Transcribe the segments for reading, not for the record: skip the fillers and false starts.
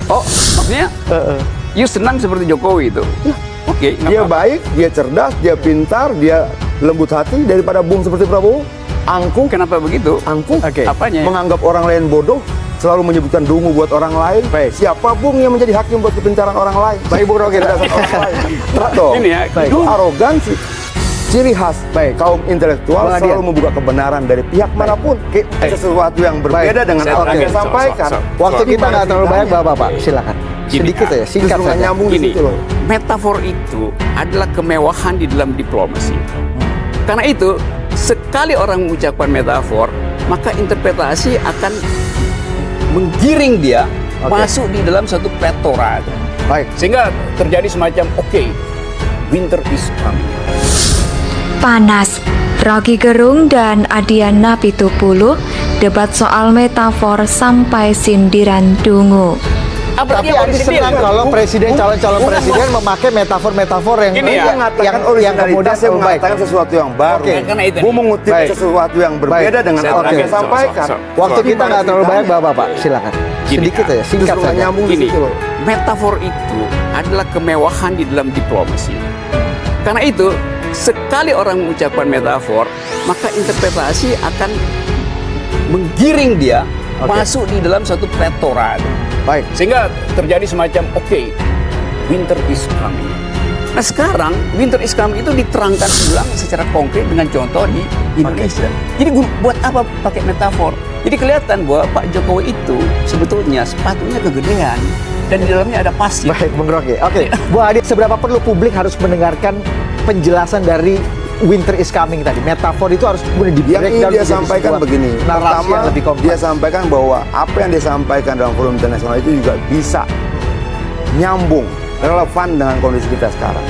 Oh, maksudnya you senang seperti Jokowi itu? Oke. Dia baik, dia cerdas, dia pintar, dia lembut hati daripada Bung seperti Prabowo. Angkuh. Kenapa begitu? Angkuh. Apanya? Menganggap orang lain bodoh, selalu menyebutkan dungu buat orang lain. Siapa Bung yang menjadi hakim buat kepintaran orang lain? Baik, Bung Rocky. Ini ya, itu arogansi. Ciri khas kaum intelektual selalu membuka kebenaran dari pihak manapun. Sesuatu yang berbeda dengan apa yang saya sampaikan. Waktu kita nggak terlalu banyak, Bapak. Silakan. Sedikit ya, singkat Justru nggak saja. nyambung di situ loh. Metafor itu adalah kemewahan di dalam diplomasi. Karena itu, sekali orang mengucapkan metafor, maka interpretasi akan menggiring dia masuk di dalam satu plethora. Baik. Sehingga terjadi semacam winter is coming. Panas. Rocky Gerung dan Adiana Pitupulu debat soal metafor sampai sindiran dungu. Tapi Adi senang kalau calon-calon presiden memakai metafor-metafor yang Originalitas saya mengatakan sesuatu yang baru. Gue mengutip sesuatu yang berbeda dengan apa yang saya sampaikan. Waktu kita nggak terlalu banyak, Bapak. Silakan. Sedikit ya, singkat saja. Nyambung di situ loh. Metafor itu adalah kemewahan di dalam diplomasi. Karena itu, sekali orang mengucapkan metafor, maka interpretasi akan menggiring dia masuk di dalam satu plethora. Baik. Sehingga terjadi semacam winter is coming. Nah sekarang winter is coming itu diterangkan ulang secara konkret dengan contoh di Indonesia. Jadi buat apa pakai metafor? Jadi kelihatan bahwa Pak Jokowi itu sebetulnya sepatunya kegedean dan di dalamnya ada pasir. Baik, Bung Rocky. Bu Adi, seberapa perlu publik harus mendengarkan penjelasan dari winter is coming tadi? Metafor itu harus kemudian yang ingin dia sampaikan begini. Pertama, dia sampaikan bahwa apa yang dia sampaikan dalam forum internasional itu juga bisa nyambung, relevan dengan kondisi kita sekarang.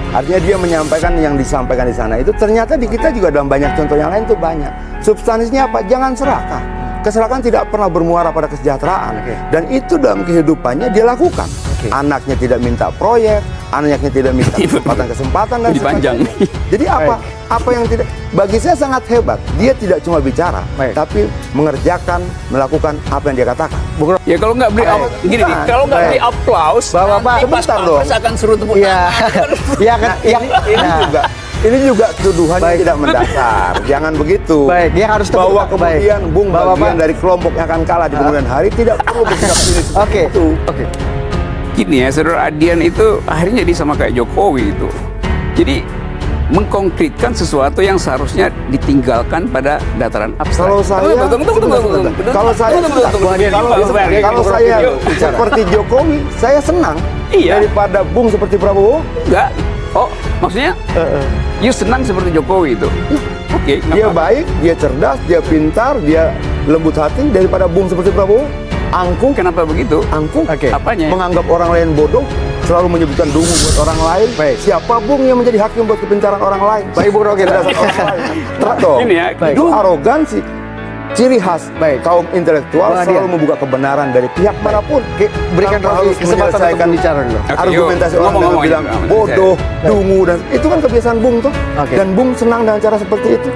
Artinya dia menyampaikan yang disampaikan di sana itu ternyata di kita juga dalam banyak contoh yang lain itu banyak. Substansinya apa? Jangan serakah. Keserakan tidak pernah bermuara pada kesejahteraan. Dan itu dalam kehidupannya dia lakukan. Anaknya tidak minta proyek, anaknya tidak minta kesempatan dan dipanjang. Jadi apa yang tidak, bagi saya sangat hebat. Dia tidak cuma bicara, tapi mengerjakan, melakukan apa yang dia katakan. Ya kalau nggak beri gini nih, kalau nggak beri aplaus, Bapak sebentar dong. Akan suruh tepuk tangan. Ini juga tuduhan yang tidak mendasar. Jangan begitu. Baik, dia harus bahwa kemudian Bung bagian dari kelompok yang akan kalah di kemudian hari tidak perlu bersikap ini seperti itu. Gini ya, saudara Adian itu akhirnya jadi sama kayak Jokowi itu. Jadi mengkonkretkan sesuatu yang seharusnya ditinggalkan pada dataran abstrak. Kalau saya seperti Jokowi, saya senang daripada Bung seperti Prabowo. Enggak. Oh, maksudnya you senang seperti Jokowi itu? Dia baik, dia cerdas, dia pintar, dia lembut hati daripada Bung seperti Prabowo. Angkuh. Kenapa begitu? Angkuh. Apanya? Menganggap orang lain bodoh, selalu menyebutkan dungu buat orang lain. Siapa Bung yang menjadi hakim buat kepintaran orang lain? Baik, Bung Rocky. Ini ya, itu arogansi. Ciri khas kaum intelektual selalu membuka kebenaran dari pihak manapun. Berikan Rocky kesempatan untuk bicara dulu. Argumentasi orang yang bilang bodoh, dungu, dan itu kan kebiasaan Bung tuh. Dan Bung senang dengan cara seperti itu.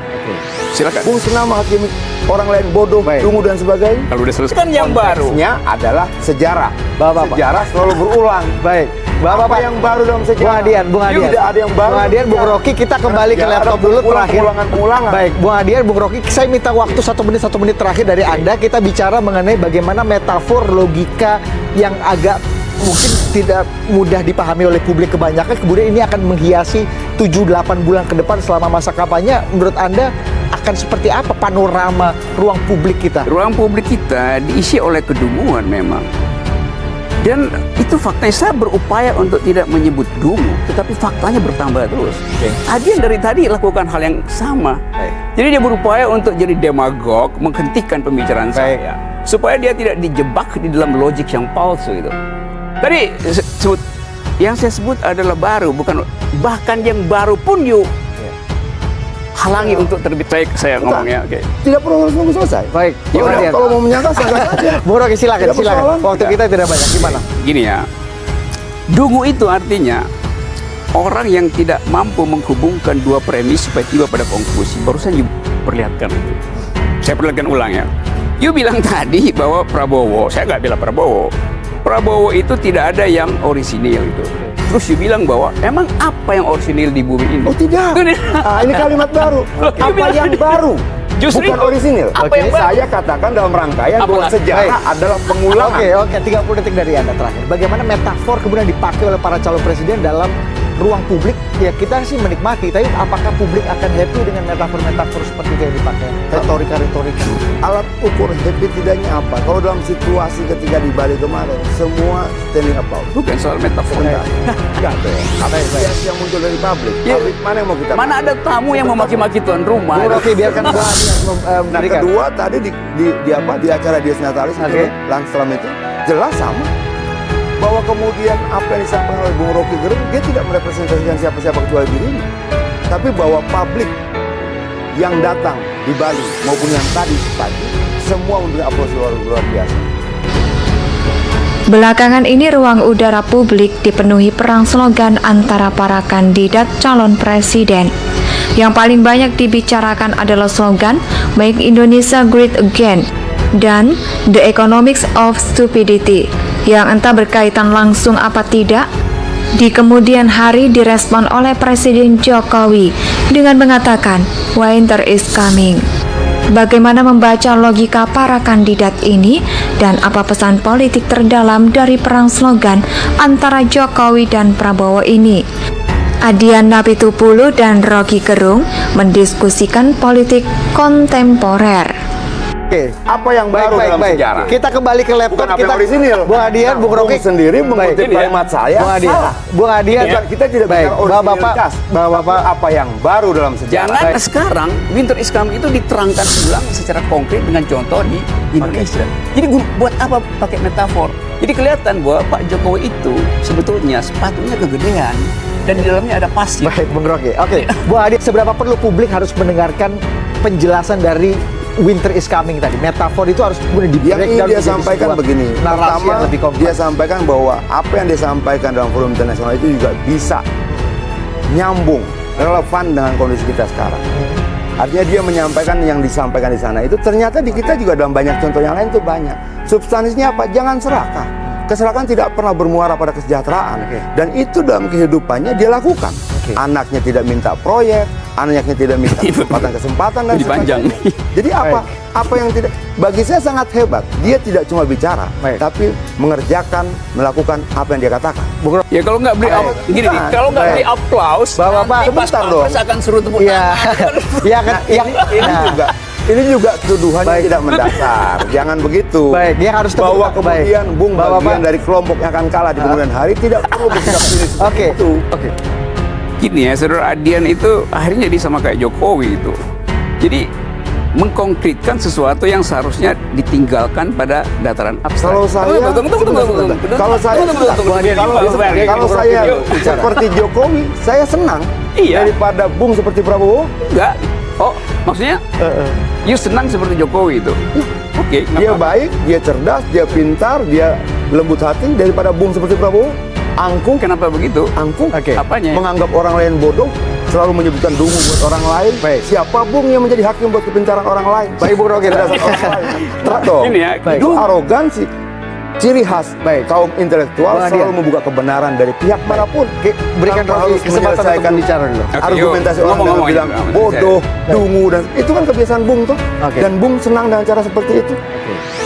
Silakan. Bung senang menghakimi orang lain bodoh, dungu dan sebagainya. Kalau udah selesai kan yang baru. Konteksnya adalah sejarah. Sejarah selalu berulang. Baik. Bapak yang baru dalam sejarah. Bung Adian. Tidak ada yang baru. Bung Adian, Bung Rocky, kita kembali ke laptop dulu terakhir. Pengulangan. Baik, Bung Adian, Bung Rocky, saya minta waktu 1 menit terakhir dari Anda. Kita bicara mengenai bagaimana metafor logika yang agak mungkin tidak mudah dipahami oleh publik kebanyakan. Kemudian ini akan menghiasi 7-8 bulan ke depan selama masa kampanye. Menurut Anda akan seperti apa panorama ruang publik kita? Ruang publik kita diisi oleh kedunguan memang. Dan itu faktanya, saya berupaya untuk tidak menyebut dungu, tetapi faktanya bertambah terus. Adian dari tadi lakukan hal yang sama. Jadi dia berupaya untuk jadi demagog, menghentikan pembicaraan saya, supaya dia tidak dijebak di dalam logik yang palsu itu. Tadi yang saya sebut adalah baru, bukan bahkan yang baru pun halangi untuk terbit. Saya ngomongnya, Tidak perlu harus nunggu selesai. Baik. Kalau mau menyangka sangat aja. Bung Rocky, silakan. Waktu kita tidak banyak. Gimana? Gini ya, dungu itu artinya orang yang tidak mampu menghubungkan dua premis supaya tiba pada konklusi. Barusan you perlihatkan itu. Saya perlihatkan ulang ya. You bilang tadi bahwa Prabowo, saya nggak bilang Prabowo. Prabowo itu tidak ada yang orisinil itu. Terus dia bilang bahwa emang apa yang orisinil di bumi ini? Oh tidak. Ini kalimat baru. Apa yang baru? Justru bukan itu. orisinil. Apa yang baru? Saya katakan dalam rangkaian bahwa Apalagi? sejarah adalah pengulangan. Oke, 30 detik dari Anda terakhir. Bagaimana metafor kemudian dipakai oleh para calon presiden dalam ruang publik? Ya kita sih menikmati, tapi apakah publik akan happy dengan metafor-metafor seperti yang dipakai? Retorika-retorika. Alat ukur happy tidaknya apa? Kalau dalam situasi ketika di Bali kemarin, semua standing applause. Bukan soal metafor. Enggak tuh. Apresiasi yang muncul dari publik. Ya. Publik mana yang mau kita? Mana ada tamu yang memaki-maki tuan rumah? Bung Rocky, biarkan Bung Adi yang Nah, memberikan. kedua tadi di acara Dies Natalis Oke. Landstrom itu jelas sama bahwa kemudian apa yang disampaikan oleh Bung Rocky Gerung, dia tidak merepresentasikan siapa-siapa kecuali dirinya, tapi bahwa publik yang datang di Bali maupun yang tadi pagi semua memberi aplaus luar biasa. Belakangan ini ruang udara publik dipenuhi perang slogan antara para kandidat calon presiden. Yang paling banyak dibicarakan adalah slogan Make Indonesia Great Again dan The Economics of Stupidity, yang entah berkaitan langsung apa tidak, di kemudian hari direspon oleh Presiden Jokowi dengan mengatakan winter is coming. Bagaimana membaca logika para kandidat ini dan apa pesan politik terdalam dari perang slogan antara Jokowi dan Prabowo ini? Adian Napitupulu dan Rocky Gerung mendiskusikan politik kontemporer. Oke. Apa yang baru dalam sejarah? Kita kembali ke laptop. Bukan apa Kita yang orisinil. Bung Adian, Bung Rocky sendiri mengutip Baik. kalimat saya. Bung Adian, Salah. Bung Adian, Kita tidak baik. bicara orisinilitas. Bapak, apa yang baru dalam sejarah? Jangan Baik. sekarang winter is coming itu diterangkan ulang secara konkret dengan contoh di Indonesia. Jadi buat apa pakai metafor? Jadi kelihatan bahwa Pak Jokowi itu sebetulnya sepatunya kegedean dan di dalamnya ada pasir. baik, Bung Rocky. Oke, Bung Adian, seberapa perlu publik harus mendengarkan penjelasan dari winter is coming tadi? Metafor itu harus kemudian Yang di-breakdown ingin dia menjadi sampaikan sebuah begini. narasi Pertama, yang lebih kompleks. dia sampaikan bahwa apa yang dia sampaikan dalam forum internasional itu juga bisa nyambung, relevan dengan kondisi kita sekarang. Artinya dia menyampaikan yang disampaikan di sana itu ternyata di kita juga dalam banyak contoh yang lain itu banyak. Substansinya apa? Jangan serakah. Keserakan tidak pernah bermuara pada kesejahteraan. Dan itu dalam kehidupannya dia lakukan. Anaknya tidak minta proyek, anaknya tidak minta kesempatan dan Jadi panjang. sebagainya. Jadi apa? Apa yang tidak, bagi saya sangat hebat. Dia tidak cuma bicara, Baik. tapi mengerjakan, melakukan apa yang dia katakan. Bung Rocky. Ya kalau nggak beli Baik. gini nih, kalau nggak Baik. beli aplaus, Bapak, nanti pas sebentar pampres dong. akan seru tepuk Iya, tangan. iya kan? Ini juga tuduhan yang Baik. tidak mendasar. Jangan begitu. Baik, dia harus tepuk bahwa tangan. kemudian Baik. Bung Bapak, bagian dari kelompok yang akan kalah di kemudian hari tidak perlu bersikap sinis seperti Oke. itu. Oke. Gini ya, saudara Adian itu akhirnya jadi sama kayak Jokowi itu. Jadi mengkonkretkan sesuatu yang seharusnya ditinggalkan pada dataran abstrak. Kalau saya, kalau saya, kalau saya seperti Jokowi, saya senang Iya. daripada Bung seperti Prabowo. enggak. Oh, maksudnya you senang seperti Jokowi itu. Oke, nggak Dia apa-apa. baik, dia cerdas, dia pintar, dia lembut hati daripada Bung seperti Prabowo. Angkuh, Kenapa begitu? angkuh. Oke. Apanya? Menganggap orang lain bodoh, selalu menyebutkan dungu buat orang lain. Baik. Siapa Bung yang menjadi hakim buat kepintaran orang lain? Baik, Bung Rocky. Kecerdasan orang lain. Betul. Ini ya, Baik. Itu arogansi. Ciri khas Baik. kaum intelektual Bung Adian. selalu membuka kebenaran dari pihak manapun. Berikan Tanpa Rocky harus kesempatan untuk menyelesaikan bicara dulu. Oke, argumentasi yuk. orang dengan Ngomong-ngomong bilang ini, bodoh, dungu, dan itu kan kebiasaan Bung tuh. Oke. Dan Bung senang dengan cara seperti itu.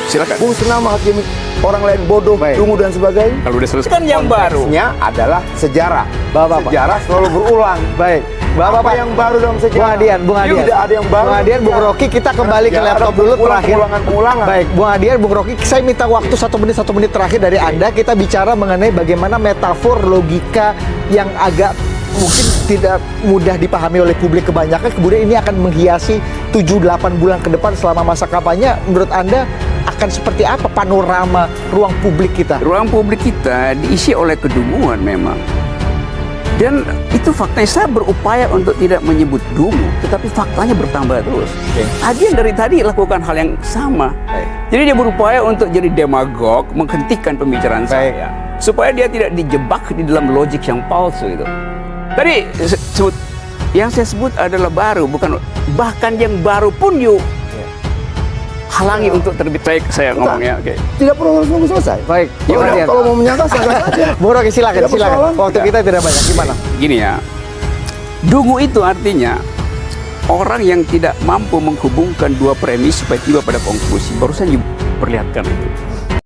Silakan. Bung senang menghakimi orang lain bodoh, Baik. dungu dan sebagainya. Kalau udah selesai kan yang baru. Konteksnya adalah sejarah. Bapak. Sejarah selalu berulang. Baik. Apa Bapak, yang baru dalam Bung sejarah? Adian, Bung Adian. Tidak ada yang baru. Bung Adian, Bung Rocky, kita kembali ke Tidak laptop ada dulu terakhir. pengulangan-pengulangan. Baik, Bung Adian, Bung Rocky, saya minta waktu 1 menit terakhir dari Anda. Kita bicara mengenai bagaimana metafor logika yang agak mungkin tidak mudah dipahami oleh publik kebanyakan. Kemudian ini akan menghiasi 7-8 bulan ke depan selama masa kampanye. Menurut Anda akan seperti apa panorama ruang publik kita? Ruang publik kita diisi oleh kedunguan memang. Dan itu faktanya, saya berupaya untuk tidak menyebut dungu, tetapi faktanya bertambah terus. Adian dari tadi lakukan hal yang sama. Jadi dia berupaya untuk jadi demagog, menghentikan pembicaraan saya, supaya dia tidak dijebak di dalam logik yang palsu itu. Tadi yang saya sebut adalah baru, bukan bahkan yang baru pun halangi untuk terbit. Baik, saya ngomongnya. Oke. Tidak perlu harus nunggu selesai. Baik, Ya udah, Adian. Kalau mau menyangka sangka saja. Bung Rocky silakan, Tidak silakan. persoalan. Waktu kita tidak banyak. Gimana? Gini ya, dungu itu artinya orang yang tidak mampu menghubungkan dua premis supaya tiba pada konklusi. Barusan diperlihatkan itu.